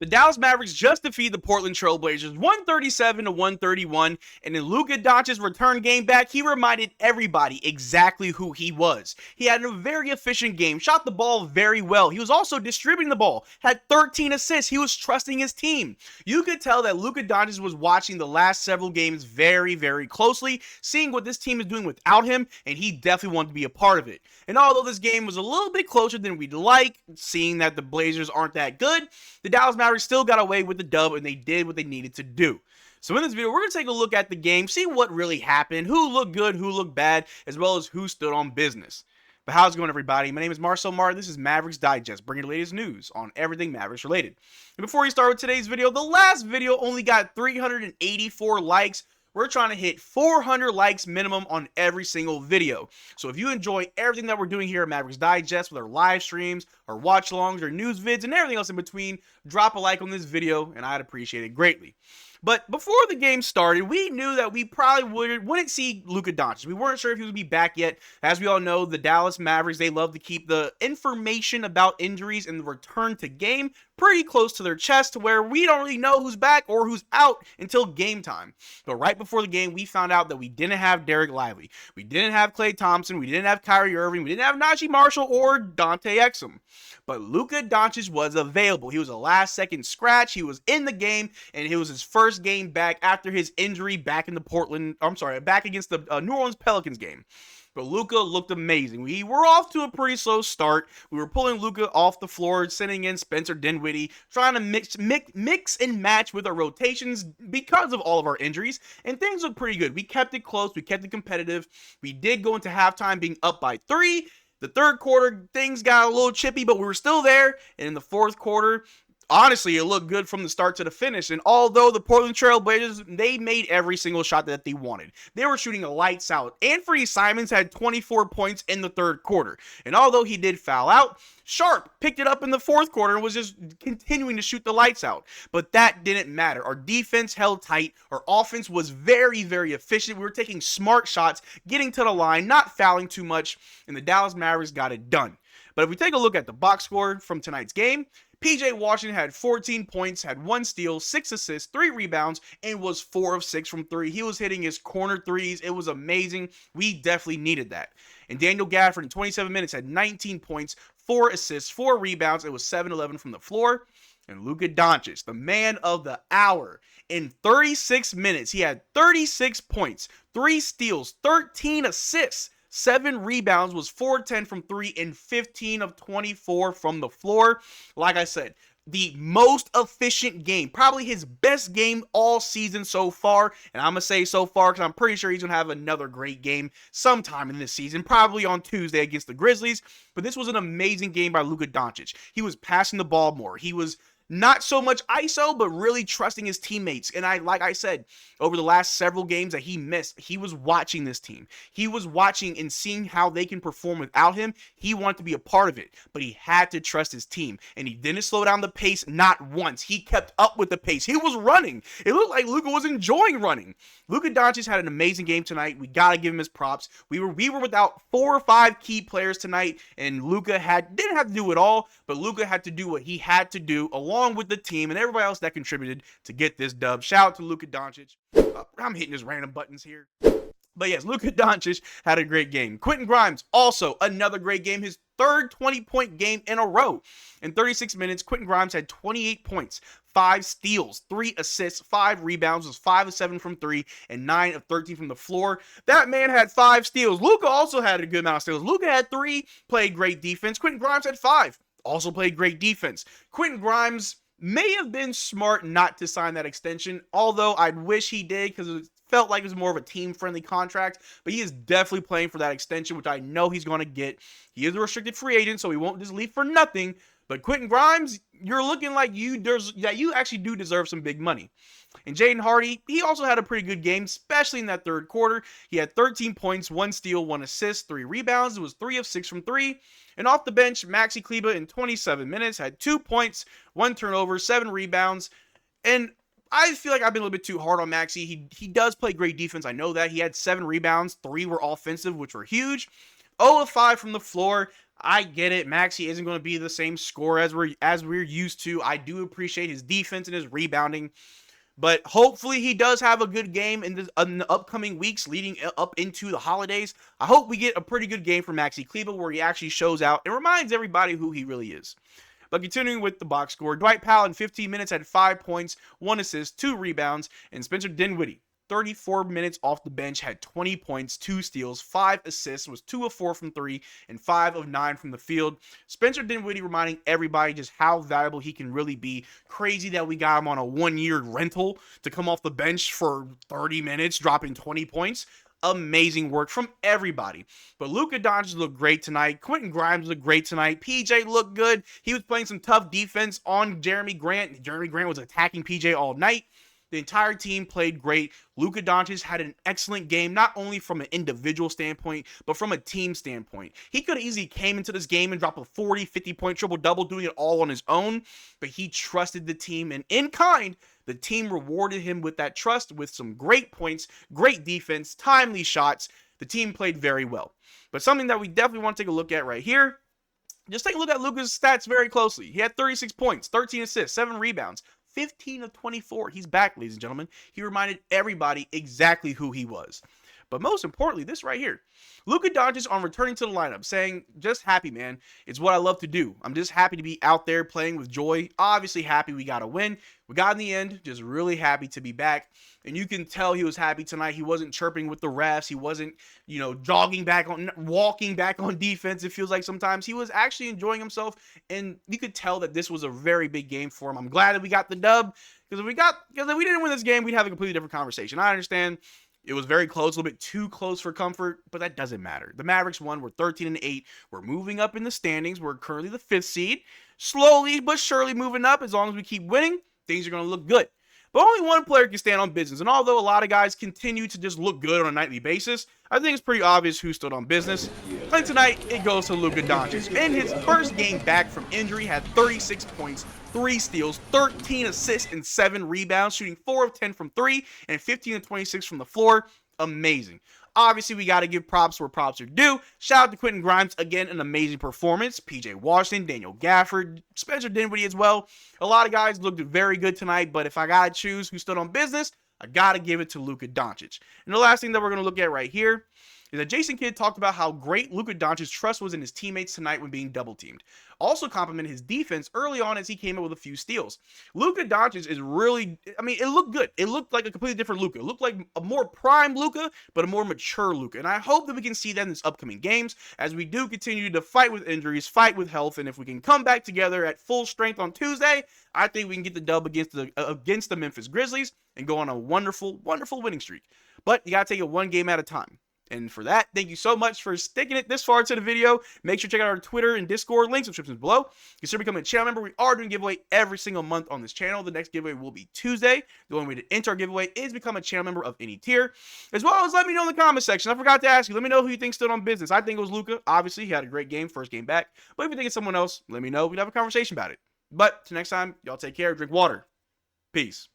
The Dallas Mavericks just defeated the Portland Trail Blazers 137-131, and in Luka Doncic's return game back, he reminded everybody exactly who he was. He had a very efficient game, shot the ball very well. He was also distributing the ball, had 13 assists. He was trusting his team. You could tell that Luka Doncic was watching the last several games very, very closely, seeing what this team is doing without him, and he definitely wanted to be a part of it. And although this game was a little bit closer than we'd like, seeing that the Blazers aren't that good, the Dallas Mavericks still got away with the dub, and they did what they needed to do. So in this video, we're going to take a look at the game, see what really happened, who looked good, who looked bad, as well as who stood on business. But how's it going, everybody? My name is Marcel Martin. This is Mavs Digest, bringing the latest news on everything Mavericks related. And before we start with today's video, the last video only got 384 likes. We're trying to hit 400 likes minimum on every single video. So if you enjoy everything that we're doing here at Mavericks Digest with our live streams, our watch-alongs, our news vids, and everything else in between, drop a like on this video, and I'd appreciate it greatly. But before the game started, we knew that we probably wouldn't see Luka Doncic. We weren't sure if he would be back yet. As we all know, the Dallas Mavericks, they love to keep the information about injuries and the return to game pretty close to their chest, to where we don't really know who's back or who's out until game time. But right before the game, we found out that we didn't have Derrick Lively. We didn't have Klay Thompson. We didn't have Kyrie Irving. We didn't have Najee Marshall or Dante Exum. But Luka Doncic was available. He was a last-second scratch. He was in the game, and it was his first game back after his injury back in the back against the New Orleans Pelicans game. But Luka looked amazing. We were off to a pretty slow start. We were pulling Luka off the floor, sending in Spencer Dinwiddie, trying to mix and match with our rotations because of all of our injuries, and things looked pretty good. We kept it close. We kept it competitive. We did go into halftime being up by 3. The third quarter, things got a little chippy, but we were still there. And in the fourth quarter, honestly, it looked good from the start to the finish. And although the Portland Trail Blazers, they made every single shot that they wanted. They were shooting a lights out. Anfernee Simons had 24 points in the third quarter. And although he did foul out, Sharp picked it up in the fourth quarter and was just continuing to shoot the lights out. But that didn't matter. Our defense held tight. Our offense was very, very efficient. We were taking smart shots, getting to the line, not fouling too much, and the Dallas Mavericks got it done. But if we take a look at the box score from tonight's game, PJ Washington had 14 points, had 1 steal, 6 assists, 3 rebounds, and was 4 of 6 from 3. He was hitting his corner threes. It was amazing. We definitely needed that. And Daniel Gafford in 27 minutes had 19 points, 4 assists, 4 rebounds. It was 7-11 from the floor. And Luka Doncic, the man of the hour, in 36 minutes, he had 36 points, 3 steals, 13 assists, 7 rebounds, was 4-10 from 3, and 15 of 24 from the floor. Like I said, the most efficient game, probably his best game all season so far. And I'm going to say so far because I'm pretty sure he's going to have another great game sometime in this season, probably on Tuesday against the Grizzlies. But this was an amazing game by Luka Doncic. He was passing the ball more. He was not so much ISO, but really trusting his teammates. And like I said, over the last several games that he missed, he was watching this team. He was watching and seeing how they can perform without him. He wanted to be a part of it, but he had to trust his team. And he didn't slow down the pace, not once. He kept up with the pace. He was running. It looked like Luka was enjoying running. Luka Doncic had an amazing game tonight. We got to give him his props. We were without 4 or 5 key players tonight, and Luka didn't have to do it all, but Luka had to do what he had to do along with the team and everybody else that contributed to get this dub. Shout out to Luka Doncic. I'm hitting his random buttons here. But yes, Luka Doncic had a great game. Quentin Grimes, also another great game. His third 20-point game in a row. In 36 minutes, Quentin Grimes had 28 points, 5 steals, 3 assists, 5 rebounds, was 5 of 7 from 3, and 9 of 13 from the floor. That man had 5 steals. Luka also had a good amount of steals. Luka had 3, played great defense. Quentin Grimes had 5. Also played great defense. Quentin Grimes may have been smart not to sign that extension, although I'd wish he did because it felt like it was more of a team-friendly contract, but he is definitely playing for that extension, which I know he's going to get. He is a restricted free agent, so he won't just leave for nothing, but Quentin Grimes, you're looking like you actually do deserve some big money. And Jaden Hardy, he also had a pretty good game, especially in that third quarter. He had 13 points, 1 steal, 1 assist, 3 rebounds. It was 3 of 6 from 3. And off the bench, Maxi Kleber in 27 minutes had 2 points, 1 turnover, 7 rebounds. And I feel like I've been a little bit too hard on Maxi. He does play great defense. I know that. He had 7 rebounds. 3 were offensive, which were huge. 0 of 5 from the floor. I get it. Maxey isn't going to be the same scorer as we're used to. I do appreciate his defense and his rebounding, but hopefully he does have a good game in the upcoming weeks leading up into the holidays. I hope we get a pretty good game from Maxey Kleber where he actually shows out and reminds everybody who he really is. But continuing with the box score, Dwight Powell in 15 minutes had 5 points, 1 assist, 2 rebounds, and Spencer Dinwiddie, 34 minutes off the bench, had 20 points, 2 steals, 5 assists, was 2 of 4 from 3, and 5 of 9 from the field. Spencer Dinwiddie reminding everybody just how valuable he can really be. Crazy that we got him on a 1-year rental to come off the bench for 30 minutes, dropping 20 points. Amazing work from everybody. But Luka Doncic looked great tonight. Quentin Grimes looked great tonight. PJ looked good. He was playing some tough defense on Jeremy Grant. Jeremy Grant was attacking PJ all night. The entire team played great. Luka Doncic had an excellent game, not only from an individual standpoint, but from a team standpoint. He could have easily came into this game and dropped a 40, 50-point triple-double, doing it all on his own, but he trusted the team, and in kind, the team rewarded him with that trust with some great points, great defense, timely shots. The team played very well. But something that we definitely want to take a look at right here, just take a look at Luka's stats very closely. He had 36 points, 13 assists, 7 rebounds, 15 of 24. He's back, ladies and gentlemen. He reminded everybody exactly who he was. But most importantly, this right here. Luka Doncic on returning to the lineup saying, just happy, man. It's what I love to do. I'm just happy to be out there playing with joy. Obviously happy we got a win. We got in the end. Just really happy to be back. And you can tell he was happy tonight. He wasn't chirping with the refs. He wasn't, walking back on defense. It feels like sometimes he was actually enjoying himself. And you could tell that this was a very big game for him. I'm glad that we got the dub. Because if we didn't win this game, we'd have a completely different conversation. I understand. It was very close, a little bit too close for comfort, but that doesn't matter. The Mavericks won. We're 13-8. We're moving up in the standings. We're currently the 5th seed. Slowly but surely moving up. As long as we keep winning, things are going to look good. But only one player can stand on business. And although a lot of guys continue to just look good on a nightly basis, I think it's pretty obvious who stood on business. And tonight, it goes to Luka Doncic. In his first game back from injury, had 36 points, 3 steals, 13 assists, and 7 rebounds, shooting 4 of 10 from 3 and 15 of 26 from the floor. Amazing. Obviously, we got to give props where props are due. Shout out to Quentin Grimes. Again, an amazing performance. PJ Washington, Daniel Gafford, Spencer Dinwiddie as well. A lot of guys looked very good tonight, but if I got to choose who stood on business, I got to give it to Luka Doncic. And the last thing that we're going to look at right here is that Jason Kidd talked about how great Luka Doncic's trust was in his teammates tonight when being double-teamed. Also complimented his defense early on as he came in with a few steals. Luka Doncic is really, it looked good. It looked like a completely different Luka. It looked like a more prime Luka, but a more mature Luka. And I hope that we can see that in this upcoming games as we do continue to fight with injuries, fight with health, and if we can come back together at full strength on Tuesday, I think we can get the dub against the Memphis Grizzlies and go on a wonderful, wonderful winning streak. But you got to take it one game at a time. And for that, thank you so much for sticking it this far to the video. Make sure to check out our Twitter and Discord links, subscriptions below. Consider becoming a channel member. We are doing a giveaway every single month on this channel. The next giveaway will be Tuesday. The only way to enter our giveaway is become a channel member of any tier. As well as let me know in the comment section. I forgot to ask you. Let me know who you think stood on business. I think it was Luka. Obviously, he had a great game, first game back. But if you think it's someone else, let me know. We'd have a conversation about it. But till next time, y'all take care. Drink water. Peace.